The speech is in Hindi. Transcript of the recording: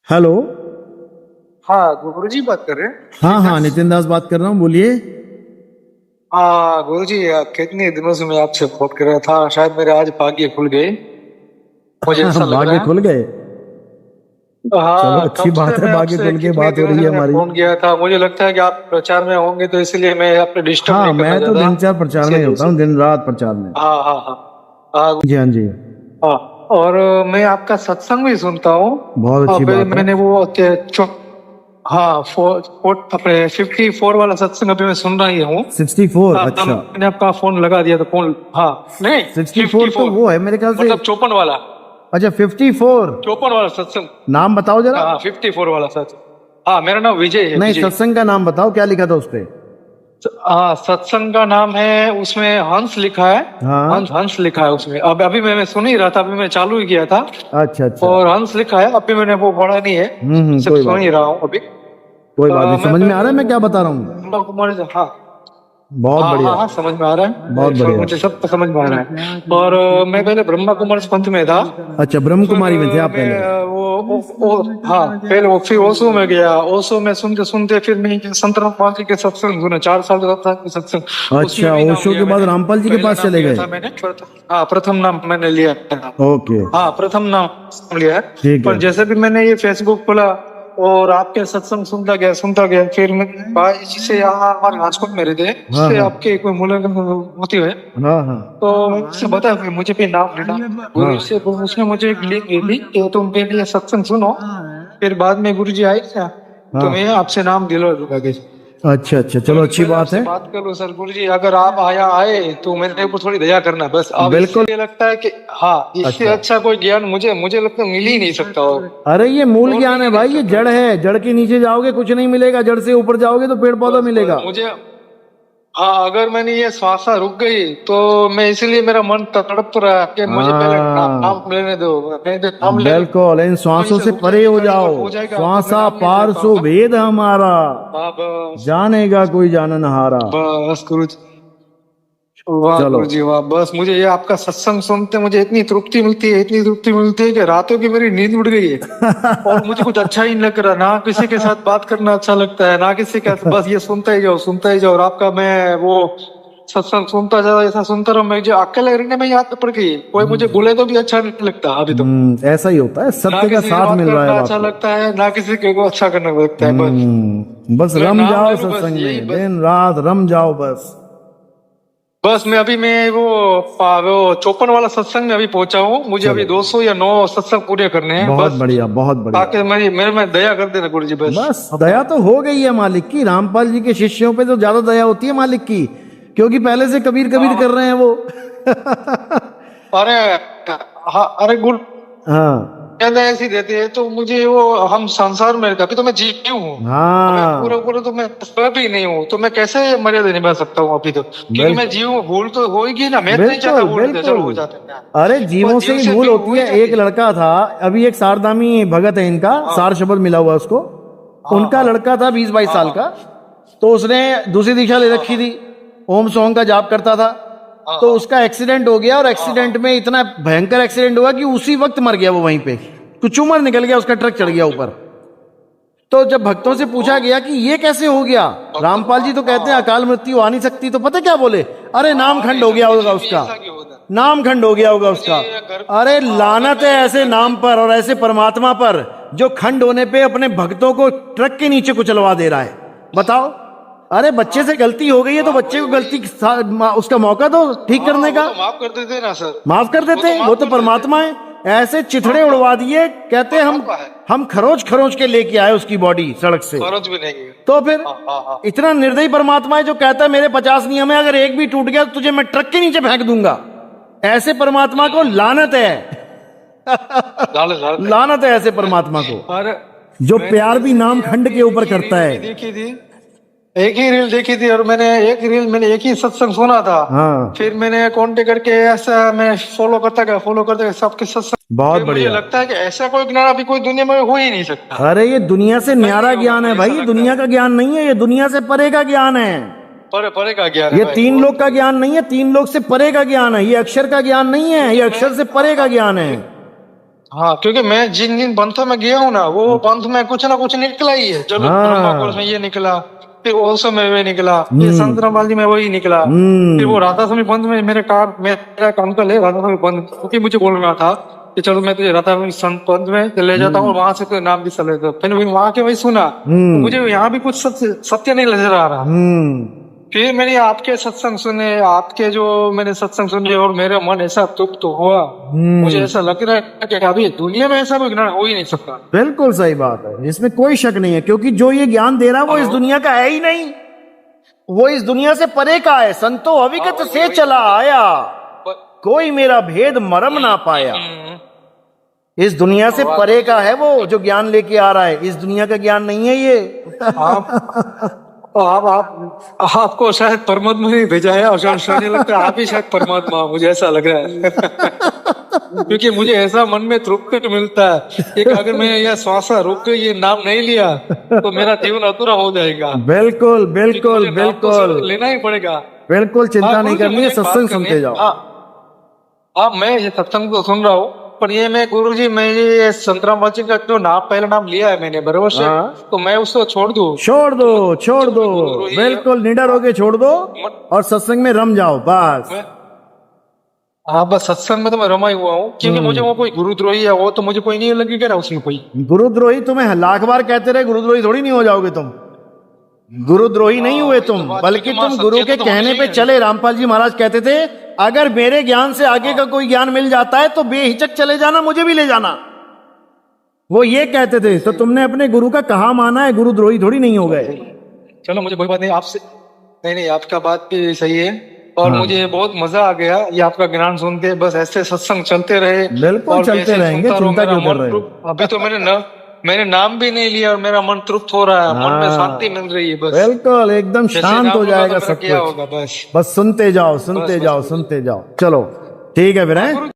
हेलो। हाँ गुरुजी बात कर रहे हैं। हाँ हाँ, नितिन दास बात कर रहा हूँ, बोलिए। हाँ गुरुजी, कितने दिनों से मैं आपसे फोन कर रहा था, शायद मेरे आज भाग्य खुल गए, मुझे ऐसा लग भाग्य रहा है। खुल गए। चलो, हाँ, अच्छी कब से बात है, मैं भाग्य आपसे खुल के कितने बात हो दिनों रही से है मैंने हमारी। फोन किया था, मुझे लगता है कि आप प्रचार में होंगे, तो इसलिए मैं आपने डिस्टर्ब हाँ, नहीं करना मैं तो चाहता। दिन चार प्रचार में ही इसीलिए होता हूँ, इसीलिए दिन रात प्रचार में। हाँ हाँ हाँ। हाँ जी हाँ जी। हाँ। और मैं आपका सत्संग भी सुनता हूँ। बहुत अच्छी अब बात है। मैंने वो हाँ अपने 54 वाला सत्संग अभी मैं सुन रही हूँ। 64, हाँ, अच्छा। मैंने आपका फोन लगा दिया था, फोन। हाँ, नहीं, 64 तो 54, वो है मेरे ख्याल से। मतलब 54 वाला। अच्छा, 54। 54 वाला सत्संग। नाम बताओ जरा। हाँ 54 वाला सत्संग। हाँ, मेरा नाम विजय है, नहीं, विजय। सत्संग का नाम बताओ, क्या लिखा था उस पे। हाँ, सत्संग का नाम है, उसमें हंस लिखा है। हाँ। हंस हंस लिखा है उसमें। अब अभी मैं सुन ही रहा था, अभी मैं चालू ही किया था। अच्छा अच्छा। और हंस लिखा है, अभी मैंने वो पढ़ा नहीं है, सिर्फ कोई सुन बात ही नहीं। रहा हूँ अभी। कोई बात नहीं, मैं समझ में आ पहले रहा है मैं क्या वो बता रहा हूँ। ब्रह्मा कुमारी से, हाँ बहुत हाँ हाँ बढ़िया। हाँ, समझ में आ रहा है, बहुत बढ़िया। मुझे सब समझ में आ रहा है। और मैं पहले ब्रह्मा कुमारी पंथ में था। अच्छा, ब्रह्म फिर कुमारी में थे आप मैं पहले। हाँ, पहले वो फिर ओशो में गया। ओशो में सुनते सुनते फिर मैं संत रामपाल जी के सत्संग सुना, 4 साल का था सत्संग, उसमें अच्छा, भी नाम ओशो लिया के बाद मैंने। रामपाल जी के पहला पास नाम चले लिया गए। था मैंने, हाँ प्रथम नाम मैंने लिया था। ओके। हाँ, प्रथम नाम लिया है। ठीक है। पर जैसे भी मैंने ये फेसबुक खोला और आपके सत्संग सुनता गया, फिर मैं भाई जी से, यहाँ हमारे राजकोट में रहते हैं, हाँ उससे हाँ आपके कोई मुलाकात होती है। हाँ हाँ तो उससे बता फिर मुझे भी नाम लेना। गुरु हाँ। से उसने मुझे एक लिंक दी कि तुम पहले ये सत्संग सुनो, फिर बाद में गुरु जी आए क्या, तो मैं हाँ। आपसे नाम दिलवा दूंगा। अच्छा अच्छा, तो चलो, मैंने अच्छी पहले बात आपसे है। बात कर लो सर, गुरु जी अगर आप आए तो मेरे ऊपर थोड़ी दया करना बस। अब बिल्कुल। इससे लगता है कि हाँ, इससे अच्छा। अच्छा कोई ज्ञान मुझे लगता है मिल ही नहीं सकता, अरे, ये मूल और ज्ञान मिल है ही नहीं भाई, ये सकता। जड़ है। जड़ के नीचे जाओगे कुछ नहीं मिलेगा, जड़ से ऊपर जाओगे तो पेड़ पौधा बस बस मिलेगा। मुझे, हाँ अगर मैंने ये श्वासा रुक गई तो मैं, इसीलिए मेरा मन तड़प रहा है कि मुझे पहले हाँ, नाम लेने दो, नहीं तो नाम ले लो, बिल्कुल, इन वहीं श्वासों से से रुक परे जाएगी हो गाड़ी, जाओ। और हो जाएगा तो मैं श्वासा नाम नहीं ले पार सो पाऊंगा। वेद हमारा, हाँ बस। जानेगा कोई जाननहारा। बस गुरु जी, वाह चलो। गुरु जी वाह। बस मुझे ये आपका सत्संग सुनते मुझे इतनी तृप्ति मिलती है, इतनी तृप्ति मिलती है कि रातों की मेरी नींद उड़ गई है। और मुझे कुछ अच्छा ही नहीं लग रहा, ना किसी के साथ बात करना अच्छा लगता है, ना किसी का, बस ये सुनता ही जाओ सुनता ही जाओ। और आपका मैं वो सत्संग सुनता जाओ, ऐसा सुनता रहो, मैं जो अकेले रहने में ही आदत पड़ गई, कोई मुझे बोले तो भी अच्छा नहीं लगता अभी तो। ऐसा ही होता है, ना सत्य का किसी से साथ बात मिल रहा है अब करना अच्छा आपको। लगता है, ना किसी को अच्छा करना लगता है, बस बस मैं रम नाम जाओ ले लूं बस, सत्संग यही में, बस। दिन रात रम जाओ बस। बस मैं अभी मैं वो 54 वाला सत्संग में अभी पहुंचा हूँ, मुझे अभी चलो, 200 या 9 सत्संग पूरे करने हैं बहुत बस। बढ़िया, बहुत बढ़िया। ताकि मेरे में दया कर देना गुरु जी बस। बस दया तो हो गई है मालिक की। रामपाल जी के शिष्यों पे तो ज्यादा दया होती है मालिक की, क्योंकि पहले से कबीर कबीर हाँ, कर रहे हैं वो। अरे हाँ, अरे गुरु हाँ कहते ऐसी देते हैं तो मुझे वो, हम संसार में अभी तो मैं जीव हूँ, अभी पूरा हाँ, पूरा तो मैं सब ही नहीं हूँ, तो मैं कैसे मर्यादा निभा सकता हूँ अभी तो, क्योंकि मैं बिल्कुल जीव हूँ, भूल तो होगी ना, मैं तो नहीं चाहता बिल्कुल भूल जाए, बिल्कुल। चलो हो जाते हैं। अरे, और जीवों से जीव ही से भूल फिर होती हो ही है। जाती एक है। लड़का था, अभी एक सारदामी भगत है इनका, हाँ सार शब्द मिला हुआ उसको। हाँ उनका हाँ लड़का था 20-22 हाँ साल हाँ का। तो उसने दूसरी दीक्षा ले हाँ रखी थी, ओम सोम का जाप करता था। हाँ तो हाँ उसका एक्सीडेंट हो गया, और हाँ हाँ एक्सीडेंट में इतना भयंकर एक्सीडेंट हुआ कि उसी वक्त मर गया वो वहीं पे। कुछ उमर निकल गया उसका, ट्रक चढ़ गया ऊपर। तो जब भक्तों से पूछा गया कि ये कैसे हो गया, रामपाल जी तो कहते हैं अकाल मृत्यु आ नहीं सकती, तो पता क्या बोले? अरे, नाम आ नहीं खंड हो गया सकती होगा जी, भी उसका। ऐसा क्यों होता है? नाम खंड हो गया होगा गुरु जी उसका। घर, अरे, हाँ अगर लानत है मैं ऐसे घर में, नाम पर और ऐसे परमात्मा पर, जो खंड होने पे अपने भक्तों को ट्रक के नीचे कुचलवा दे रहा है। बताओ। अरे, बच्चे हाँ से गलती हो गई है तो हाँ बच्चे वही को वही, उसका मौका दो ठीक हाँ करने वो का। तो माफ कर देते ना सर, माफ कर वो देते तो हैं, वो माफ तो कर देते, परमात्मा है। ऐसे चिथड़े हाँ उड़वा दिए, कहते हैं परमात्मा है, हम खरोच खरोच के लेके आए उसकी बॉडी सड़क से। खर्च भी नहीं है। तो फिर हाँ हाँ हाँ, इतना निर्दयी परमात्मा है जो कहता है मेरे 50 नियम है, अगर एक भी टूट गया तो तुझे मैं ट्रक के नीचे फेंक दूंगा। ऐसे परमात्मा को लानत है। लालच लालच है। लानत है ऐसे परमात्मा को, और जो मैंने प्यार भी जैसे नाम कि खंड आपकी के ऊपर एक ही करता रील है। भी देखी थी, एक ही रील देखी थी, और मैंने एक ही सत्संग सुना था। हाँ, फिर मैंने कांटेक्ट करके ऐसा मैं फॉलो करता गया सबके सत्संग। बहुत फिर मुझे बढ़िया। लगता है कि ऐसा कोई ज्ञान अभी कोई दुनिया में हो ही नहीं सकता, अरे, ये दुनिया से कहीं न्यारा नहीं होगा, ज्ञान है मुझे भाई, ऐसा ये लगता दुनिया है। का ज्ञान नहीं है, ये दुनिया से परे का ज्ञान है। परे परे का ज्ञान है ये भाई, तीन बहुत लोग का ज्ञान नहीं है, तीन लोग से परे का ज्ञान है। ये अक्षर का ज्ञान नहीं है, ये क्योंकि मैं, अक्षर से हाँ परे का हाँ, ज्ञान है। हाँ, क्योंकि मैं जिन जिन पंथों में गया हूँ ना, वो पंथ में कुछ ना कुछ निकला ही है। चलो हाँ। ब्रह्मा कोर्स में ये निकला, फिर ओशो में वे निकला, फिर संत रामपाल जी में वही निकला, फिर वो राधा स्वामी पंथ में मेरा एक अंकल है राधा स्वामी पंथ, क्योंकि मुझे बोल रहा था कि चलो मैं तुझे राधा स्वामी संत पंथ में ले जाता हूँ, वहां से तो नाम भी चल लेता। फिर वहां के वही सुना, तो मुझे यहाँ भी कुछ सत्य नहीं नजर आ रहा। फिर मैंने आपके सत्संग सुने, आपके जो मैंने सत्संग सुने, और मेरा मन ऐसा तृप्त तो हुआ, मुझे ऐसा लग रहा है कि अभी दुनिया में ऐसा कोई ज्ञान हो ही नहीं सकता। बिल्कुल सही बात है, इसमें कोई शक नहीं है, क्योंकि जो ये ज्ञान दे रहा है वो इस दुनिया का है ही नहीं, वो इस दुनिया से परे का है। संतो अविगत से चला आया, कोई मेरा भेद मरम ना पाया। इस दुनिया से परे का है वो जो ज्ञान लेके आ रहा है, इस दुनिया का ज्ञान नहीं है ये। आपको शायद परमात्मा ने भेजा है, और शायद लगता है आप ही शायद परमात्मा, मुझे ऐसा लग रहा है। क्योंकि मुझे ऐसा मन में तृप्ति मिलता है कि अगर मैं यह श्वास रुक के ये नाम नहीं लिया तो मेरा जीवन अधूरा हो जाएगा। बिल्कुल बिल्कुल बिल्कुल लेना ही पड़ेगा। बिल्कुल, चिंता नहीं करनी है, सत्संग सुनते जाओ। हाँ, मैं ये सत्संग तो सुन रहा हूँ, पर ये मैं गुरुजी, मैं ये संतराम जी का जो नाम, पहला नाम लिया है मैंने बराबर से, तो मैं उसको छोड़ दूं? छोड़ दो, छोड़ दो, बिल्कुल निडर होके छोड़ दो और सत्संग में रम जाओ बस। हाँ, बस सत्संग में तो मैं रमा ही हुआ हूँ, क्योंकि मुझे वो कोई गुरुद्रोही है वो तो मुझे कोई नहीं लगेगा ना उसमें कोई। गुरुद्रोही तुम्हें लाख बार कहते रहे, गुरुद्रोही थोड़ी नहीं हो जाओगे तुम। गुरुद्रोही नहीं हुए तुम, बल्कि तुम गुरु के कहने पे चले। रामपाल जी महाराज कहते थे, अगर मेरे ज्ञान से आगे का कोई ज्ञान मिल जाता है तो बेहिचक चले जाना, मुझे भी ले जाना। वो ये कहते थे, तो तुमने अपने गुरु का कहा माना है, गुरुद्रोही थोड़ी नहीं हो गए। चलो, मुझे कोई बात नहीं आपसे, नहीं आपका बात भी सही है, और मुझे बहुत मजा आ गया ये आपका ज्ञान सुन के। बस ऐसे सत्संग चलते रहे, बिल्कुल चलते रहेंगे, चिंता क्यों कर रहे हो। अभी तो मैंने नाम भी नहीं लिया और मेरा मन तृप्त हो रहा है, मन में शांति मिल रही है। बस बिल्कुल एकदम शांत हो जाएगा सब क्या होगा, कुछ। बस सुनते जाओ, सुनते जाओ, सुनते जाओ। चलो ठीक है फिर हैं।